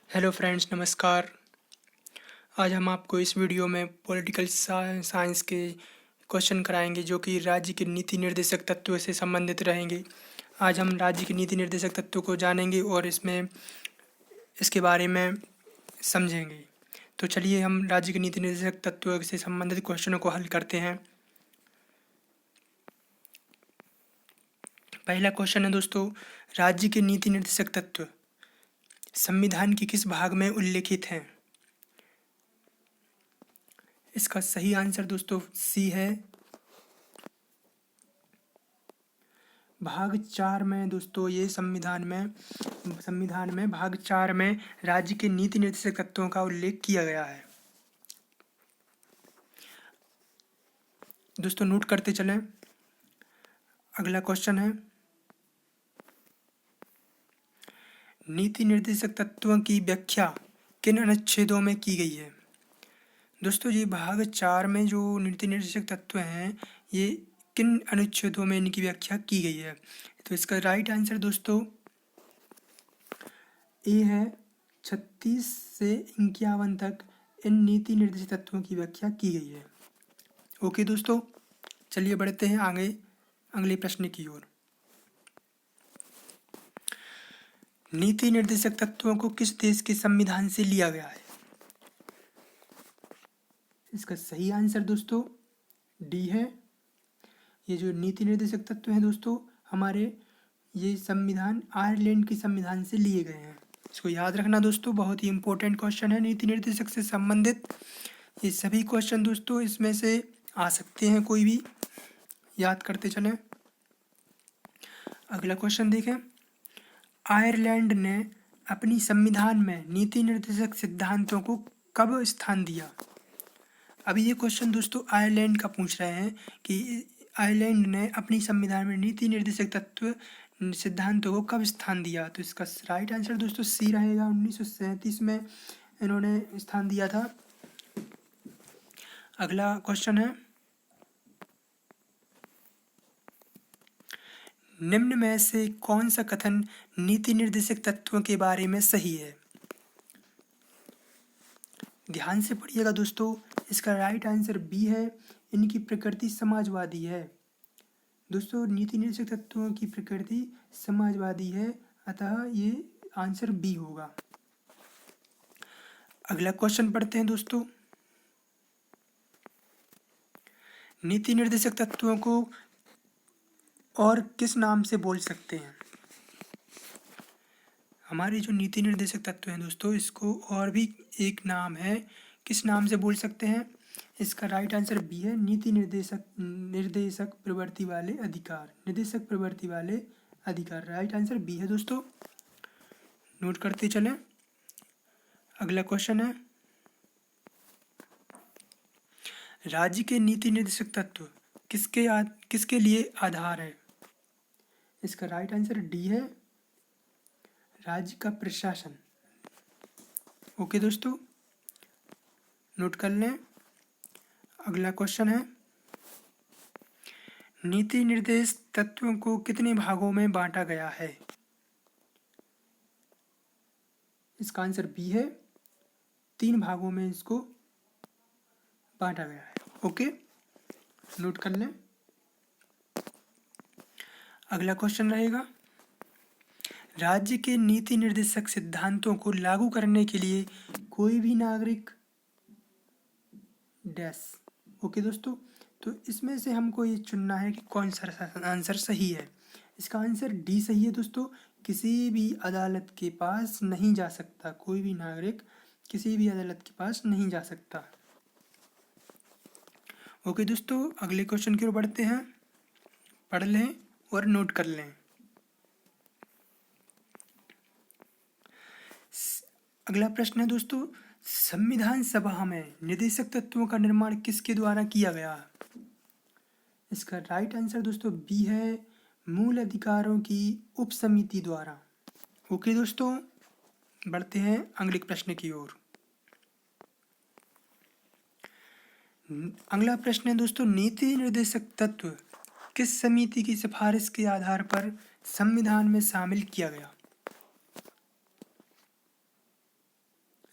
Hello friends, नमस्कार। आज हम आपको इस वीडियो में पॉलिटिकल साइंस के क्वेश्चन कराएंगे जो कि राज्य के नीति निर्देशक तत्वों से संबंधित रहेंगे। आज हम राज्य के नीति निर्देशक तत्वों को जानेंगे और इसके बारे में समझेंगे। तो चलिए हम राज्य के नीति निर्देशक तत्वों से संबंधित क्वेश्चनों को हल करते हैं। पहला क्वेश्चन है दोस्तों, राज्य के नीति निर्देशक तत्व संविधान के किस भाग में उल्लेखित हैं? इसका सही आंसर दोस्तों सी है, भाग 4 में। दोस्तों ये संविधान में भाग 4 में राज्य के नीति निर्देशक तत्वों का उल्लेख किया गया है। दोस्तों नोट करते चलें। अगला क्वेश्चन है, नीति निर्देशक तत्वों की व्याख्या किन अनुच्छेदों में की गई है? दोस्तों ये भाग 4 में जो नीति निर्देशक तत्व हैं ये किन अनुच्छेदों में इनकी व्याख्या की गई है? तो इसका राइट आंसर दोस्तों ए है, 36 से 51 तक इन नीति निर्देशक तत्वों की व्याख्या की गई है। ओके दोस्तों, चलिए बढ़ते हैं आगे अगले प्रश्न की ओर। नीति निर्देशक तत्वों को किस देश के संविधान से लिया गया है? इसका सही आंसर दोस्तों डी है। ये जो नीति निर्देशक तत्व हैं दोस्तों हमारे ये संविधान आयरलैंड के संविधान से लिए गए हैं। इसको याद रखना दोस्तों, बहुत ही इंपॉर्टेंट क्वेश्चन है नीति निर्देशक से संबंधित। ये सभी क्वेश्चन दोस्तों इसमें से आ सकते हैं, कोई भी याद करते चलें। अगला क्वेश्चन देखें, आयरलैंड ने अपनी संविधान में नीति निर्देशक सिद्धांतों को कब स्थान दिया? अभी ये क्वेश्चन दोस्तों आयरलैंड का पूछ रहे हैं कि आयरलैंड ने अपनी संविधान में नीति निर्देशक तत्व सिद्धांतों को कब स्थान दिया? तो इसका राइट आंसर दोस्तों सी रहेगा, 1937 में इन्होंने स्थान दिया था। अगला क्वेश्चन है, निम्न में से कौन सा कथन नीति निर्देशक तत्वों के बारे में सही है? ध्यान से पढ़िएगा दोस्तों, इसका राइट आंसर बी है, इनकी प्रकृति समाजवादी है। दोस्तों नीति निर्देशक तत्वों की प्रकृति समाजवादी है, अतः ये आंसर बी होगा। अगला क्वेश्चन पढ़ते हैं दोस्तों, नीति निर्देशक तत्वों को और किस नाम से बोल सकते हैं? हमारे जो नीति निर्देशक तत्व हैं दोस्तों इसको और भी एक नाम है, किस नाम से बोल सकते हैं? इसका राइट आंसर बी है, नीति निर्देशक प्रवृत्ति वाले अधिकार, निर्देशक प्रवृत्ति वाले अधिकार। राइट आंसर बी है दोस्तों, नोट करते चलें। अगला क्वेश्चन है, राज्य के नीति निर्देशक तत्व किसके लिए आधार है? इसका राइट आंसर डी है, राज्य का प्रशासन। ओके दोस्तों, नोट कर लें। अगला क्वेश्चन है, नीति निर्देश तत्वों को कितने भागों में बांटा गया है? इसका आंसर बी है, 3 भागों में इसको बांटा गया है। ओके, नोट कर लें। अगला क्वेश्चन रहेगा, राज्य के नीति निर्देशक सिद्धांतों को लागू करने के लिए कोई भी नागरिक डैश। ओके दोस्तों, तो इसमें से हमको ये चुनना है कि कौन सा आंसर सही है। इसका आंसर डी सही है दोस्तों, किसी भी अदालत के पास नहीं जा सकता, कोई भी नागरिक किसी भी अदालत के पास नहीं जा सकता। ओके दोस्तों, अगले क्वेश्चन की ओर बढ़ते हैं, पढ़ लें और नोट कर लें। अगला प्रश्न है दोस्तों, संविधान सभा में निर्देशक तत्वों का निर्माण किसके द्वारा किया गया? इसका राइट आंसर दोस्तों बी है, मूल अधिकारों की उपसमिति द्वारा। ओके दोस्तों, बढ़ते हैं अगले प्रश्न की ओर। अगला प्रश्न है दोस्तों, नीति निर्देशक तत्व किस समिति की सिफारिश के आधार पर संविधान में शामिल किया गया?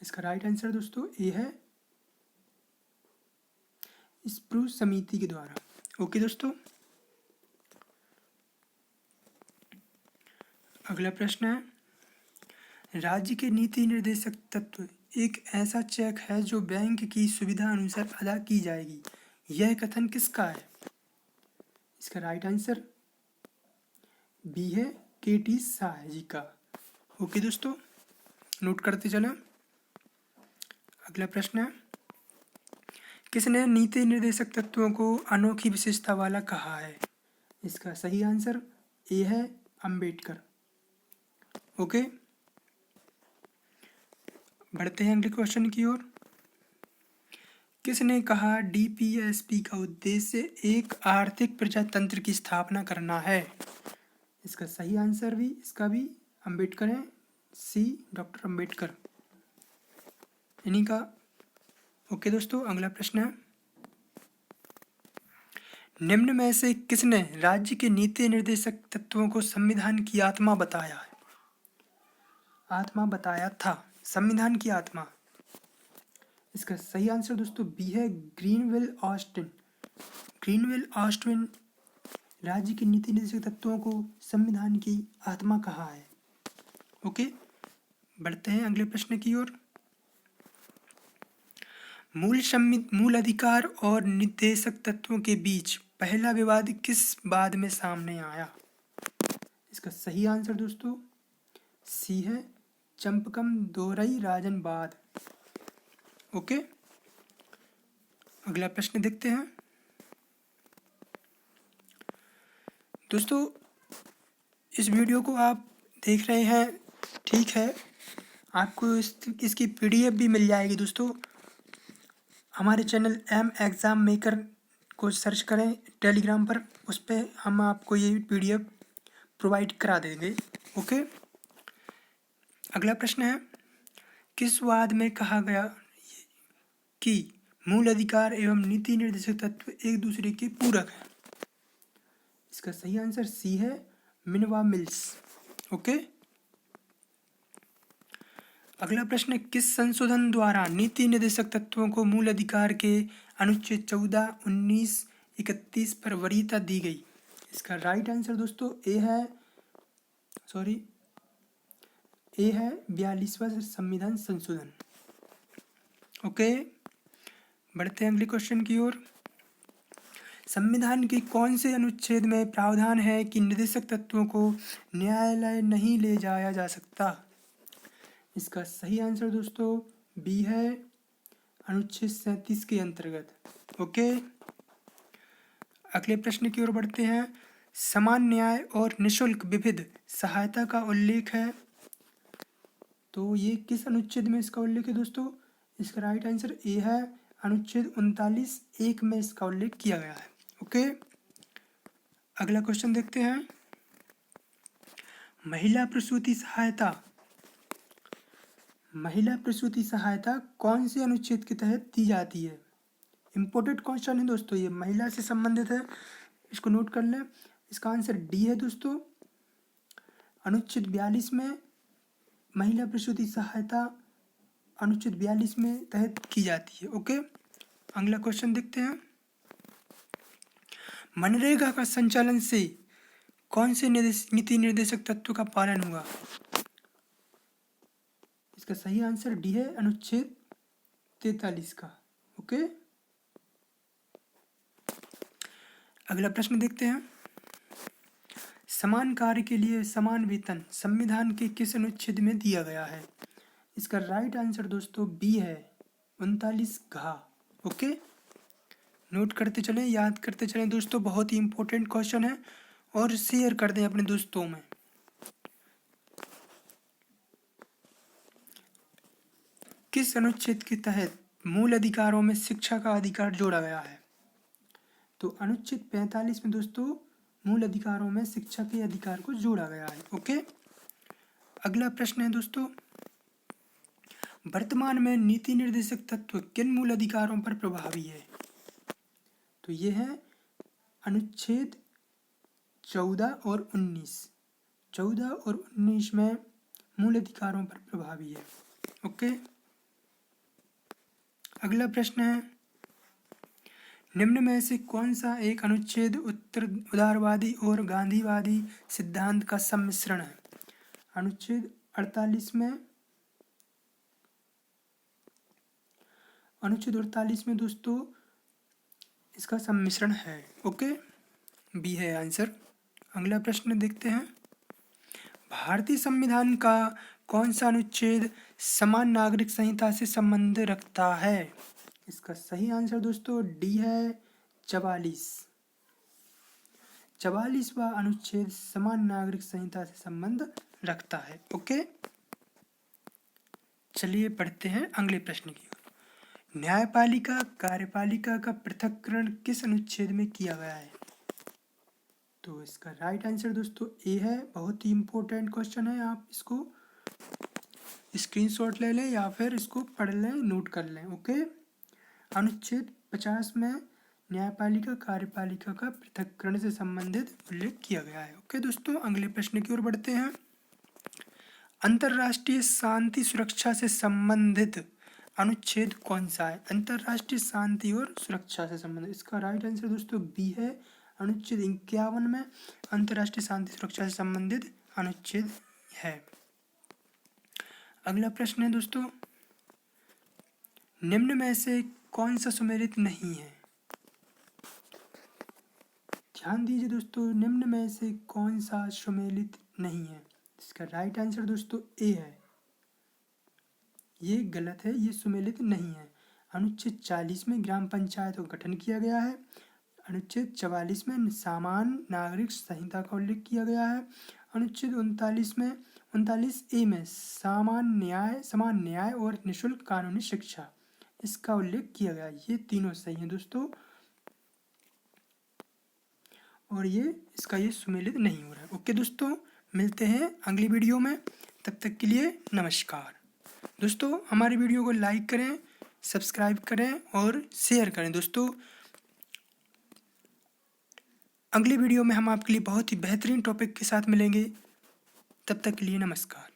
इसका राइट आंसर दोस्तों ए है, स्प्रूस समिति के द्वारा। ओके दोस्तों, अगला प्रश्न है, राज्य के नीति निर्देशक तत्व एक ऐसा चेक है जो बैंक की सुविधा अनुसार अदा की जाएगी, यह कथन किसका है? इसका राइट आंसर बी है, के.टी. शाह जी का। ओके दोस्तों, नोट करते चलें। अगला प्रश्न है, किसने नीति निर्देशक तत्वों को अनोखी विशेषता वाला कहा है? इसका सही आंसर ए है, अंबेडकर। ओके, बढ़ते हैं अगले क्वेश्चन की ओर। किसने कहा डीपीएसपी का उद्देश्य एक आर्थिक प्रजातंत्र की स्थापना करना है? इसका सही आंसर भी इसका भी अंबेडकर है, सी डॉक्टर अंबेडकर, इन्हीं का। ओके दोस्तों, अगला प्रश्न है, निम्न में से किसने राज्य के नीति निर्देशक तत्वों को संविधान की आत्मा बताया है? आत्मा बताया था, संविधान की आत्मा। इसका सही आंसर दोस्तों बी है, ग्रीनवेल ऑस्टिन। ग्रीनवेल ऑस्टिन राज्य के नीति निर्देशक तत्वों को संविधान की आत्मा कहा है। ओके, बढ़ते हैं अगले प्रश्न की ओर। मूल अधिकार और निर्देशक तत्वों के बीच पहला विवाद किस वाद में सामने आया? इसका सही आंसर दोस्तों सी है, चंपकम दोरई राजन वाद। ओके, अगला प्रश्न देखते हैं दोस्तों। इस वीडियो को आप देख रहे हैं, ठीक है, आपको इसकी पीडीएफ भी मिल जाएगी दोस्तों। हमारे चैनल एम एग्ज़ाम मेकर को सर्च करें टेलीग्राम पर, उस पर हम आपको ये पीडीएफ प्रोवाइड करा देंगे। ओके, अगला प्रश्न है, किस वाद में कहा गया कि मूल अधिकार एवं नीति निर्देशक तत्व एक दूसरे के पूरक हैं? इसका सही आंसर सी है, मिनर्वा मिल्स। ओके, अगला प्रश्न, किस संशोधन द्वारा नीति निर्देशक तत्वों को मूल अधिकार के अनुच्छेद 14, 19, 31 पर वरीयता दी गई? इसका राइट आंसर दोस्तों ए है 42वां संविधान संशोधन। ओके, बढ़ते हैं अगले क्वेश्चन की ओर। संविधान के कौन से अनुच्छेद में प्रावधान है कि निर्देशक तत्वों को न्यायालय नहीं ले जाया जा सकता? इसका सही आंसर दोस्तों बी है, अनुच्छेद 37 के अंतर्गत। ओके, अगले प्रश्न की ओर बढ़ते हैं। समान न्याय और निःशुल्क विविध सहायता का उल्लेख है, तो ये किस अनुच्छेद में इसका उल्लेख है दोस्तों? इसका राइट आंसर ए है, अनुच्छेद 39(1) में इसका उल्लेख किया गया है। ओके, अगला क्वेश्चन देखते हैं। महिला प्रसूति सहायता कौन से अनुच्छेद के तहत दी जाती है? इम्पोर्टेंट क्वेश्चन है दोस्तों, ये महिला से संबंधित है, इसको नोट कर लें। इसका आंसर डी है दोस्तों, अनुच्छेद 42 में महिला प्रसूति सहायता अनुच्छेद 42 में तहत की जाती है। ओके, अगला क्वेश्चन देखते हैं। मनरेगा का संचालन से कौन से नीति निर्देशक तत्व का पालन हुआ? इसका सही आंसर डी है, अनुच्छेद 43 का। ओके, अगला प्रश्न देखते हैं। समान कार्य के लिए समान वेतन संविधान के किस अनुच्छेद में दिया गया है? इसका राइट आंसर दोस्तों बी है, 39(घ). ओके, नोट करते चलें, याद करते चलें दोस्तों, बहुत ही इंपॉर्टेंट क्वेश्चन है, और शेयर कर दें अपने दोस्तों में। किस अनुच्छेद के तहत मूल अधिकारों में शिक्षा का अधिकार जोड़ा गया है? तो अनुच्छेद 45 में दोस्तों मूल अधिकारों में शिक्षा के अधिकार को जोड़ा गया है। ओके, अगला प्रश्न है दोस्तों, वर्तमान में नीति निर्देशक तत्व किन मूल अधिकारों पर प्रभावी है? तो ये है अनुच्छेद 14 और 19। 14 और 19 में मूल अधिकारों पर प्रभावी है। ओके, अगला प्रश्न है, निम्न में से कौन सा एक अनुच्छेद उत्तर उदारवादी और गांधीवादी सिद्धांत का सम्मिश्रण है? अनुच्छेद 48 में दोस्तों इसका सम्मिश्रण है। ओके, बी है आंसर। अगला प्रश्न देखते हैं, भारतीय संविधान का कौन सा अनुच्छेद समान नागरिक संहिता से संबंध रखता है? इसका सही आंसर दोस्तों डी है 44। 44वां अनुच्छेद समान नागरिक संहिता से संबंध रखता है। ओके, चलिए पढ़ते हैं अगले प्रश्न की ओर। न्यायपालिका कार्यपालिका का पृथक्करण किस अनुच्छेद में किया गया है? तो इसका राइट आंसर दोस्तों ए है। बहुत ही इंपॉर्टेंट क्वेश्चन है, आप इसको स्क्रीनशॉट ले लें या फिर इसको पढ़ लें, नोट कर लें। ओके, अनुच्छेद 50 में न्यायपालिका कार्यपालिका का पृथक्करण से संबंधित उल्लेख किया गया है। ओके दोस्तों, अगले प्रश्न की ओर बढ़ते हैं। अंतर्राष्ट्रीय शांति सुरक्षा से संबंधित अनुच्छेद कौन सा है? अंतर्राष्ट्रीय शांति और सुरक्षा से संबंधित, इसका राइट आंसर दोस्तों बी है। अनुच्छेद 51 में अंतर्राष्ट्रीय शांति सुरक्षा से संबंधित अनुच्छेद है। अगला प्रश्न है दोस्तों, निम्न में से कौन सा सुमेलित नहीं है? ध्यान दीजिए दोस्तों, निम्न में से कौन सा सुमेलित नहीं है? इसका राइट आंसर दोस्तों ए है। ये गलत है, ये सुमेलित नहीं है। अनुच्छेद 40 में ग्राम पंचायत का गठन किया गया है। अनुच्छेद 44 में समान नागरिक संहिता का उल्लेख किया गया है। अनुच्छेद 39A में समान न्याय और निःशुल्क कानूनी शिक्षा, इसका उल्लेख किया गया है। ये तीनों सही हैं दोस्तों, और ये सुमेलित नहीं हो रहा है। ओके दोस्तों, मिलते हैं अगली वीडियो में, तब तक के लिए नमस्कार। दोस्तों हमारी वीडियो को लाइक करें, सब्सक्राइब करें और शेयर करें। दोस्तों अगली वीडियो में हम आपके लिए बहुत ही बेहतरीन टॉपिक के साथ मिलेंगे, तब तक के लिए नमस्कार।